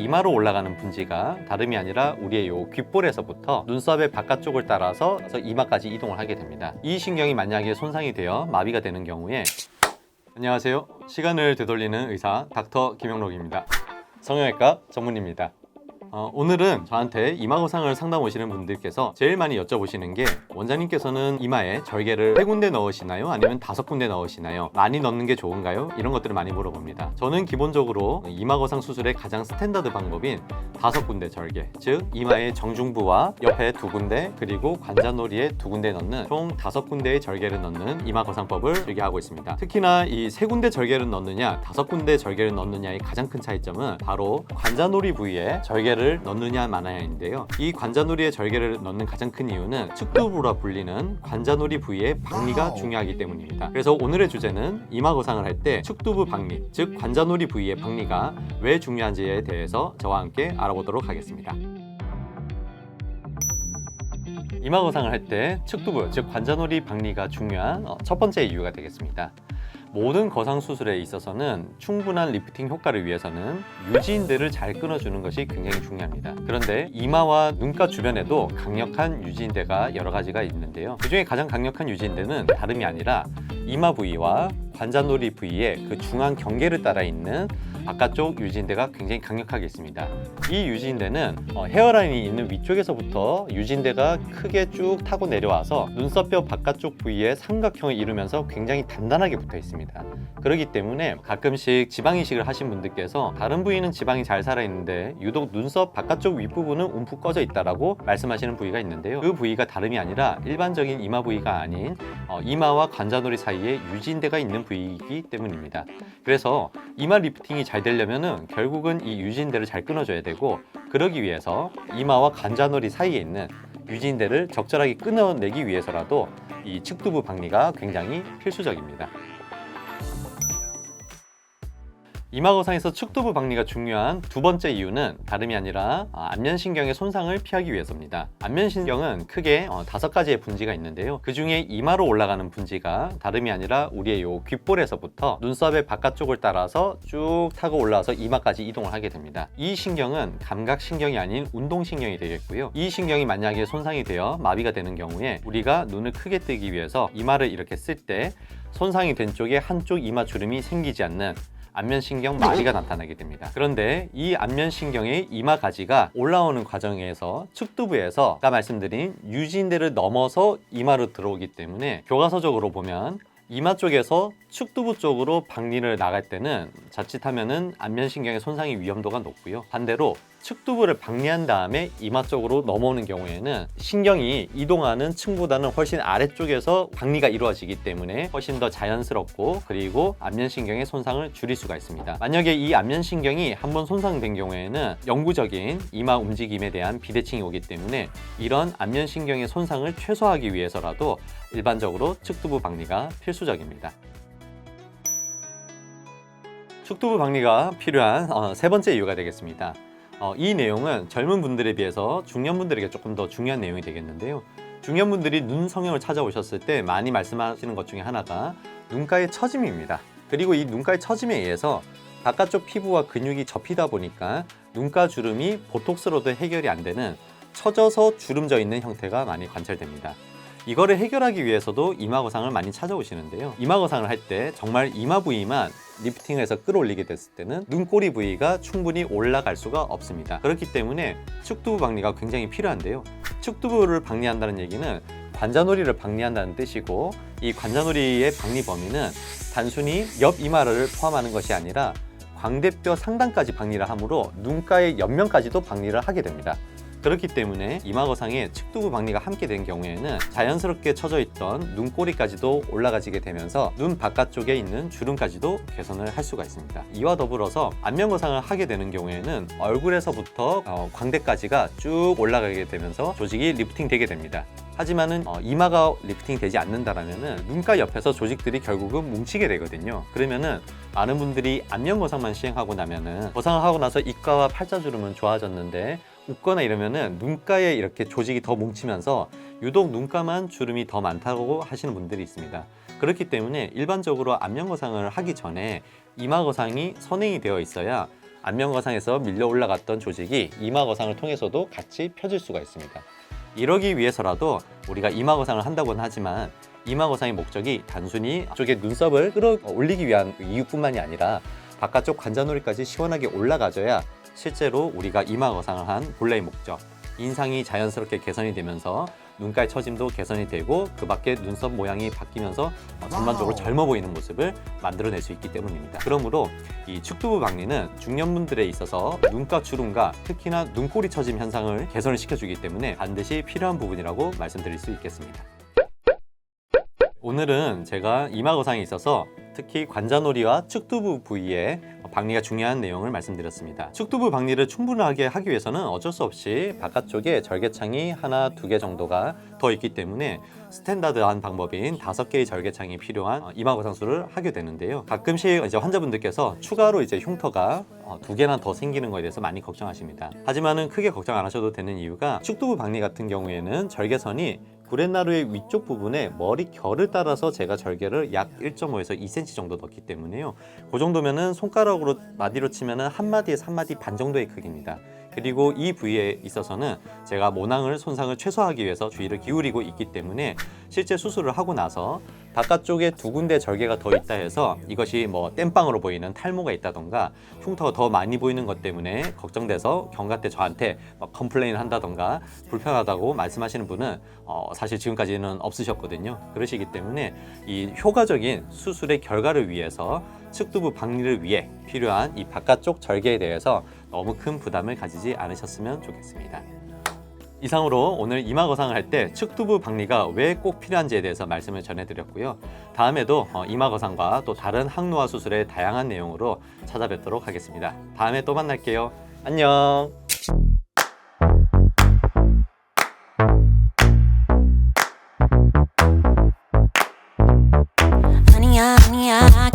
이마로 올라가는 분지가 다름이 아니라 우리의 요 귓볼에서부터 눈썹의 바깥쪽을 따라서 이마까지 이동을 하게 됩니다. 이 신경이 만약에 손상이 되어 마비가 되는 경우에 안녕하세요. 시간을 되돌리는 의사 닥터 김영록입니다. 성형외과 전문입니다. 오늘은 저한테 이마 거상을 상담 오시는 분들께서 제일 많이 여쭤보시는 게 원장님께서는 이마에 절개를 3군데 넣으시나요? 아니면 5군데 넣으시나요? 많이 넣는 게 좋은가요? 이런 것들을 많이 물어봅니다. 저는 기본적으로 이마 거상 수술의 가장 스탠다드 방법인 5군데 절개, 즉 이마의 정중부와 옆에 2군데 그리고 관자놀이에 2군데 넣는 총 5군데의 절개를 넣는 이마 거상법을 소개하고 있습니다. 특히나 이 3군데 절개를 넣느냐 5군데 절개를 넣느냐의 가장 큰 차이점은 바로 관자놀이 부위에 절개를 넣느냐 마냐인데요. 이 관자놀이에 절개를 넣는 가장 큰 이유는 측두부라 불리는 관자놀이 부위의 박리가 중요하기 때문입니다. 그래서 오늘의 주제는 이마 거상을 할 때 측두부 박리, 즉 관자놀이 부위의 박리가 왜 중요한지에 대해서 저와 함께 알아보도록 하겠습니다. 이마 거상을 할 때 측두부, 즉 관자놀이 박리가 중요한 첫 번째 이유가 되겠습니다. 모든 거상 수술에 있어서는 충분한 리프팅 효과를 위해서는 유지인대를 잘 끊어주는 것이 굉장히 중요합니다. 그런데 이마와 눈가 주변에도 강력한 유지인대가 여러 가지가 있는데요. 그 중에 가장 강력한 유지인대는 다름이 아니라 이마 부위와 관자놀이 부위의 그 중앙 경계를 따라 있는 바깥쪽 유지인대가 굉장히 강력하게 있습니다. 이 유지인대는 헤어라인이 있는 위쪽에서부터 유지인대가 크게 쭉 타고 내려와서 눈썹뼈 바깥쪽 부위에 삼각형을 이루면서 굉장히 단단하게 붙어 있습니다. 그렇기 때문에 가끔씩 지방 이식을 하신 분들께서 다른 부위는 지방이 잘 살아있는데 유독 눈썹 바깥쪽 윗부분은 움푹 꺼져 있다라고 말씀하시는 부위가 있는데요. 그 부위가 다름이 아니라 일반적인 이마 부위가 아닌 이마와 관자놀이 사이에 유지인대가 있는 부위이기 때문입니다. 그래서 이마 리프팅이 잘 되려면은 결국은 이 유지인대를 잘 끊어줘야 되고, 그러기 위해서 이마와 관자놀이 사이에 있는 유지인대를 적절하게 끊어내기 위해서라도 이 측두부 박리가 굉장히 필수적입니다. 이마 거상에서 측두부 박리가 중요한 두 번째 이유는 다름이 아니라 안면신경의 손상을 피하기 위해서입니다. 안면신경은 크게 5가지의 분지가 있는데요. 그 중에 이마로 올라가는 분지가 다름이 아니라 우리의 요 귓볼에서부터 눈썹의 바깥쪽을 따라서 쭉 타고 올라와서 이마까지 이동을 하게 됩니다. 이 신경은 감각신경이 아닌 운동신경이 되겠고요. 이 신경이 만약에 손상이 되어 마비가 되는 경우에 우리가 눈을 크게 뜨기 위해서 이마를 이렇게 쓸 때 손상이 된 쪽에 한쪽 이마 주름이 생기지 않는 안면신경 마비가 나타나게 됩니다. 그런데 이 안면신경의 이마 가지가 올라오는 과정에서 측두부에서 아까 말씀드린 유지인대를 넘어서 이마로 들어오기 때문에 교과서적으로 보면 이마 쪽에서 측두부 쪽으로 박리를 나갈 때는 자칫하면은 안면신경의 손상의 위험도가 높고요. 반대로 측두부를 박리한 다음에 이마 쪽으로 넘어오는 경우에는 신경이 이동하는 층보다는 훨씬 아래쪽에서 박리가 이루어지기 때문에 훨씬 더 자연스럽고 그리고 안면신경의 손상을 줄일 수가 있습니다. 만약에 이 안면신경이 한번 손상된 경우에는 영구적인 이마 움직임에 대한 비대칭이 오기 때문에 이런 안면신경의 손상을 최소화하기 위해서라도 일반적으로 측두부 박리가 필수적입니다. 측두부 박리가 필요한 세 번째 이유가 되겠습니다. 이 내용은 젊은 분들에 비해서 중년분들에게 조금 더 중요한 내용이 되겠는데요. 중년분들이 눈 성형을 찾아오셨을 때 많이 말씀하시는 것 중에 하나가 눈가의 처짐입니다. 그리고 이 눈가의 처짐에 의해서 바깥쪽 피부와 근육이 접히다 보니까 눈가 주름이 보톡스로도 해결이 안 되는 처져서 주름져 있는 형태가 많이 관찰됩니다. 이거를 해결하기 위해서도 이마 거상을 많이 찾아오시는데요. 이마 거상을 할 때 정말 이마 부위만 리프팅해서 끌어올리게 됐을 때는 눈꼬리 부위가 충분히 올라갈 수가 없습니다. 그렇기 때문에 측두부 박리가 굉장히 필요한데요. 측두부를 박리한다는 얘기는 관자놀이를 박리한다는 뜻이고, 이 관자놀이의 박리 범위는 단순히 옆 이마를 포함하는 것이 아니라 광대뼈 상단까지 박리를 하므로 눈가의 옆면까지도 박리를 하게 됩니다. 그렇기 때문에 이마 거상에 측두부 박리가 함께 된 경우에는 자연스럽게 처져 있던 눈꼬리까지도 올라가지게 되면서 눈 바깥쪽에 있는 주름까지도 개선을 할 수가 있습니다. 이와 더불어서 안면 거상을 하게 되는 경우에는 얼굴에서부터 광대까지가 쭉 올라가게 되면서 조직이 리프팅 되게 됩니다. 하지만은 이마가 리프팅 되지 않는다라면은 눈가 옆에서 조직들이 결국은 뭉치게 되거든요. 그러면은 많은 분들이 안면 거상만 시행하고 나면은 거상을 하고 나서 입가와 팔자주름은 좋아졌는데 웃거나 이러면은 눈가에 이렇게 조직이 더 뭉치면서 유독 눈가만 주름이 더 많다고 하시는 분들이 있습니다. 그렇기 때문에 일반적으로 안면 거상을 하기 전에 이마 거상이 선행이 되어 있어야 안면 거상에서 밀려 올라갔던 조직이 이마 거상을 통해서도 같이 펴질 수가 있습니다. 이러기 위해서라도 우리가 이마 거상을 한다고는 하지만 이마 거상의 목적이 단순히 쪽에 눈썹을 끌어올리기 위한 이유뿐만이 아니라 바깥쪽 관자놀이까지 시원하게 올라가줘야 실제로 우리가 이마 거상을 한 본래의 목적, 인상이 자연스럽게 개선이 되면서 눈가의 처짐도 개선이 되고 그 밖에 눈썹 모양이 바뀌면서 전반적으로 젊어 보이는 모습을 만들어낼 수 있기 때문입니다. 그러므로 이 축두부 박리는 중년분들에 있어서 눈가 주름과 특히나 눈꼬리 처짐 현상을 개선을 시켜주기 때문에 반드시 필요한 부분이라고 말씀드릴 수 있겠습니다. 오늘은 제가 이마 거상에 있어서 특히 관자놀이와 축두부 부위에 박리가 중요한 내용을 말씀드렸습니다. 축두부 박리를 충분하게 하기 위해서는 어쩔 수 없이 바깥쪽에 절개창이 하나, 두 개 정도가 더 있기 때문에 스탠다드한 방법인 5개의 절개창이 필요한 이마 거상술을 하게 되는데요. 가끔씩 이제 환자분들께서 추가로 이제 흉터가 2개나 더 생기는 거에 대해서 많이 걱정하십니다. 하지만은 크게 걱정 안 하셔도 되는 이유가 축두부 박리 같은 경우에는 절개선이 구렛나루의 위쪽 부분에 머리 결을 따라서 제가 절개를 약 1.5에서 2cm 정도 넣기 때문에요. 그 정도면은 손가락으로 마디로 치면은 한 마디에서 한 마디 반 정도의 크기입니다. 그리고 이 부위에 있어서는 제가 모낭을 손상을 최소화하기 위해서 주의를 기울이고 있기 때문에 실제 수술을 하고 나서 바깥쪽에 2군데 절개가 더 있다 해서 이것이 뭐 땜빵으로 보이는 탈모가 있다던가 흉터가 더 많이 보이는 것 때문에 걱정돼서 경과 때 저한테 막 컴플레인 한다던가 불편하다고 말씀하시는 분은 사실 지금까지는 없으셨거든요. 그러시기 때문에 이 효과적인 수술의 결과를 위해서 축두부 박리를 위해 필요한 이 바깥쪽 절개에 대해서 너무 큰 부담을 가지지 않으셨으면 좋겠습니다. 이상으로 오늘 이마 거상을 할 때 축두부 박리가 왜 꼭 필요한지에 대해서 말씀을 전해드렸고요. 다음에도 이마 거상과 또 다른 항노화 수술의 다양한 내용으로 찾아뵙도록 하겠습니다. 다음에 또 만날게요. 안녕. Honey, I